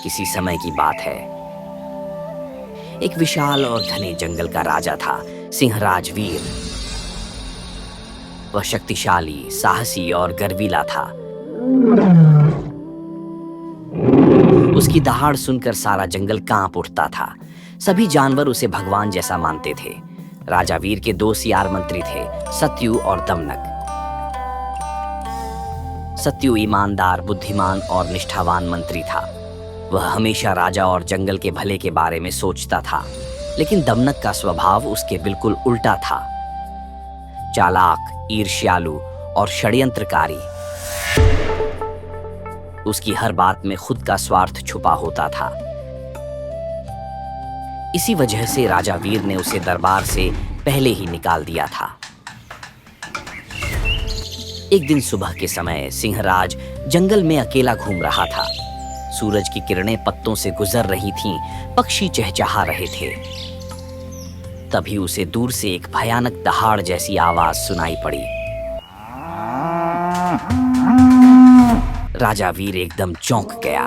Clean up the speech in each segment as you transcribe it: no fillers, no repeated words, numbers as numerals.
किसी समय की बात है। एक विशाल और घने जंगल का राजा था, सिंहराज वीर। वह शक्तिशाली, साहसी और गर्वीला था। उसकी दहाड़ सुनकर सारा जंगल कांप उठता था। सभी जानवर उसे भगवान जैसा मानते थे। राजा वीर के दो सियार मंत्री थे, सत्यु और दमनक। सत्यु ईमानदार, बुद्धिमान और निष्ठावान मंत्री था। वह हमेशा राजा और जंगल के भले के बारे में सोचता था, लेकिन दमनक का स्वभाव उसके बिल्कुल उल्टा था। चालाक, ईर्ष्यालु और षड्यंत्रकारी। उसकी हर बात में खुद का स्वार्थ छुपा होता था। इसी वजह से राजा वीर ने उसे दरबार से पहले ही निकाल दिया था। एक दिन सुबह के समय सिंहराज जंगल में अकेला घूम रहा था। सूरज की किरणें पत्तों से गुजर रही थीं, पक्षी चहचहा रहे थे। तभी उसे दूर से एक भयानक दहाड़ जैसी आवाज सुनाई पड़ी। राजा वीर एकदम चौंक गया।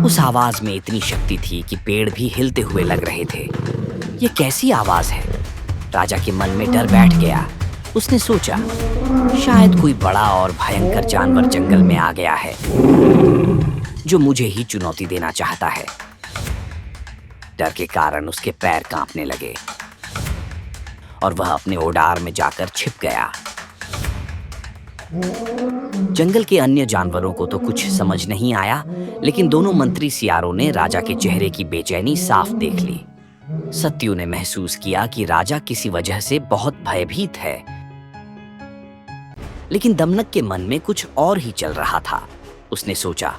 उस आवाज में इतनी शक्ति थी कि पेड़ भी हिलते हुए लग रहे थे। ये कैसी आवाज है? राजा के मन में डर बैठ गया। उसने सोचा, शायद कोई बड़ा और भयंकर जानवर जंगल में आ गया है, जो मुझे ही चुनौती देना चाहता है। डर के कारण उसके पैर कांपने लगे और वह अपने ओडार में जाकर छिप गया। जंगल के अन्य जानवरों को तो कुछ समझ नहीं आया, लेकिन दोनों मंत्री सियारों ने राजा के चेहरे की बेचैनी साफ देख ली। सत्यु ने महसूस किया कि राजा किसी वजह से बहुत भयभीत है, लेकिन दमनक के मन में कुछ और ही चल रहा था। उसने सोचा,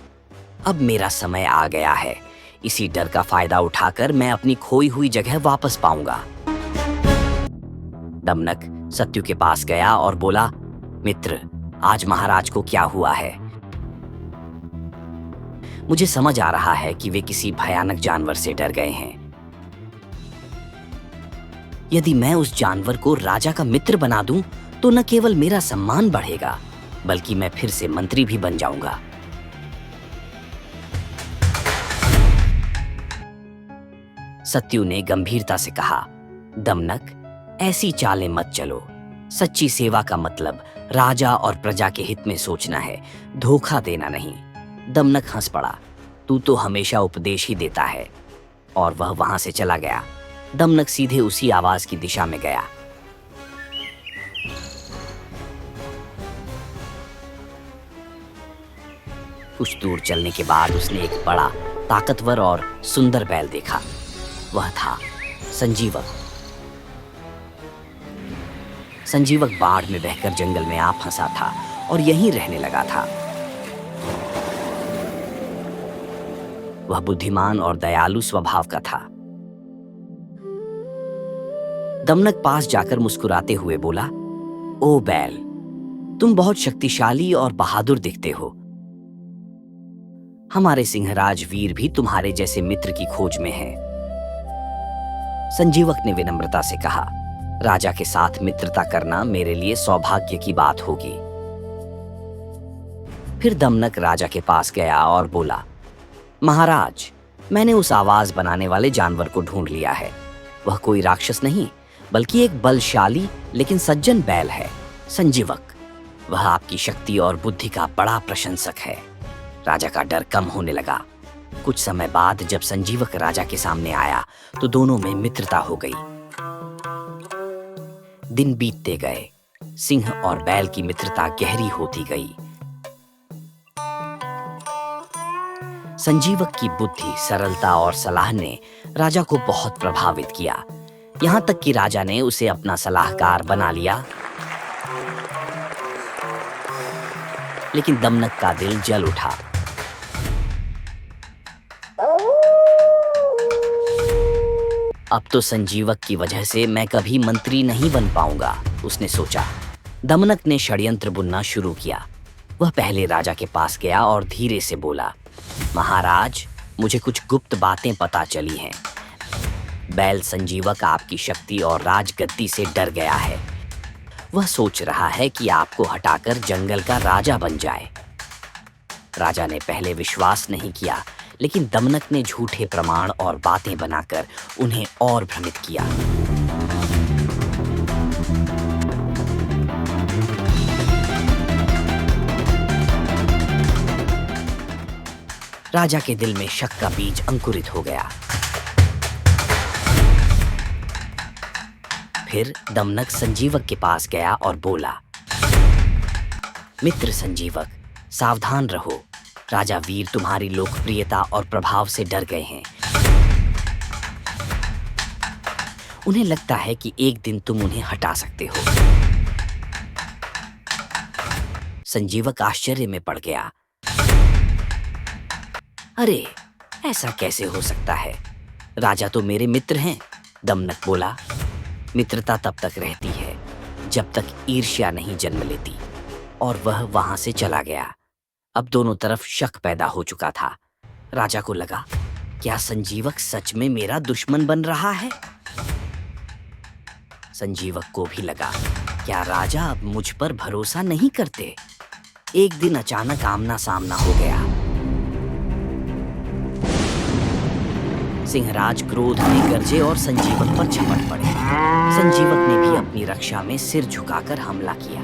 अब मेरा समय आ गया है। इसी डर का फायदा उठाकर मैं अपनी खोई हुई जगह वापस पाऊंगा। दमनक सत्यु के पास गया और बोला, मित्र, आज महाराज को क्या हुआ है? मुझे समझ आ रहा है कि वे किसी भयानक जानवर से डर गए हैं। यदि मैं उस जानवर को राजा का मित्र बना दूं, तो न केवल मेरा सम्मान बढ़ेगा, बल्कि मैं फिर से मंत्री भी बन जाऊंगा। सत्यु ने गंभीरता से कहा, दमनक, ऐसी चालें मत चलो। सच्ची सेवा का मतलब राजा और प्रजा के हित में सोचना है, धोखा देना नहीं। दमनक हंस पड़ा, तू तो हमेशा उपदेश ही देता है। और वह वहां से चला गया। दमनक सीधे उसी आवाज की दिशा में गया। कुछ दूर चलने के बाद उसने एक बड़ा, ताकतवर और सुंदर बैल देखा। वह था संजीवक। संजीवक बाढ़ में बहकर जंगल में आ फंसा था और यहीं रहने लगा था। वह बुद्धिमान और दयालु स्वभाव का था। दमनक पास जाकर मुस्कुराते हुए बोला, ओ बैल, तुम बहुत शक्तिशाली और बहादुर दिखते हो। हमारे सिंहराज वीर भी तुम्हारे जैसे मित्र की खोज में है। संजीवक ने विनम्रता से कहा, राजा के साथ मित्रता करना मेरे लिए सौभाग्य की बात होगी। फिर दमनक राजा के पास गया और बोला, महाराज, मैंने उस आवाज बनाने वाले जानवर को ढूंढ लिया है। वह कोई राक्षस नहीं, बल्कि एक बलशाली लेकिन सज्जन बैल है, संजीवक। वह आपकी शक्ति और बुद्धि का बड़ा प्रशंसक है। राजा का डर कम होने लगा। कुछ समय बाद जब संजीवक राजा के सामने आया, तो दोनों में मित्रता हो गई। दिन बीतते गए। सिंह और बैल की मित्रता गहरी होती गई। संजीवक की बुद्धि, सरलता और सलाह ने राजा को बहुत प्रभावित किया। यहां तक कि राजा ने उसे अपना सलाहकार बना लिया। लेकिन दमनक का दिल जल उठा। अब तो संजीवक की वजह से मैं कभी मंत्री नहीं बन पाऊंगा, उसने सोचा। दमनक ने षड्यंत्र बुनना शुरू किया। वह पहले राजा के पास गया और धीरे से बोला, महाराज, मुझे कुछ गुप्त बातें पता चली हैं। बैल संजीवक आपकी शक्ति और राजगद्दी से डर गया है। वह सोच रहा है कि आपको हटाकर जंगल का राजा बन जाए। राजा ने पहले विश्वास नहीं किया, लेकिन दमनक ने झूठे प्रमाण और बातें बनाकर उन्हें और भ्रमित किया। राजा के दिल में शक का बीज अंकुरित हो गया। फिर दमनक संजीवक के पास गया और बोला, मित्र संजीवक, सावधान रहो। राजा वीर तुम्हारी लोकप्रियता और प्रभाव से डर गए हैं। उन्हें लगता है कि एक दिन तुम उन्हें हटा सकते हो। संजीवक आश्चर्य में पड़ गया। अरे, ऐसा कैसे हो सकता है? राजा तो मेरे मित्र हैं। दमनक बोला, मित्रता तब तक रहती है जब तक ईर्ष्या नहीं जन्म लेती। और वह वहां से चला गया। अब दोनों तरफ शक पैदा हो चुका था। राजा को लगा, क्या संजीवक सच में मेरा दुश्मन बन रहा है? संजीवक को भी लगा, क्या राजा अब मुझ पर भरोसा नहीं करते? एक दिन अचानक आमना सामना हो गया। सिंहराज क्रोध में गरजे और संजीवक पर झपट पड़े। संजीवक ने भी अपनी रक्षा में सिर झुकाकर हमला किया।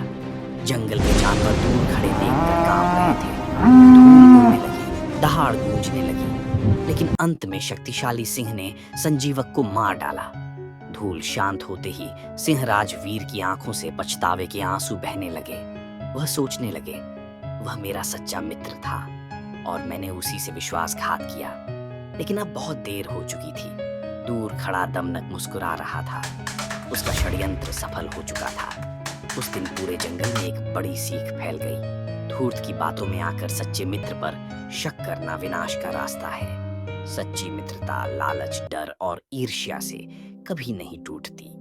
जंगल के जानवर दूर खड़े देखकर कांप रहे थे। धूल उड़ने लगी, दहाड़ गूंजने लगी, लेकिन अंत में शक्तिशाली सिंह ने संजीवक को मार डाला। धूल शांत होते ही सिंहराज वीर की आंखों से पछतावे के आंसू बहने लगे। वह सोचने लगे, वह मेरा सच्चा मित्र था और मैंने उसी से विश्वासघात किया। लेकिन अब बहुत देर हो चुकी थी। दूर खड़ा दमनक मुस्कुरा रहा था। उसका षड्यंत्र सफल हो चुका था। उस दिन पूरे जंगल में एक बड़ी सीख फैल गई। धूर्त की बातों में आकर सच्चे मित्र पर शक करना विनाश का रास्ता है। सच्ची मित्रता लालच, डर और ईर्ष्या से कभी नहीं टूटती।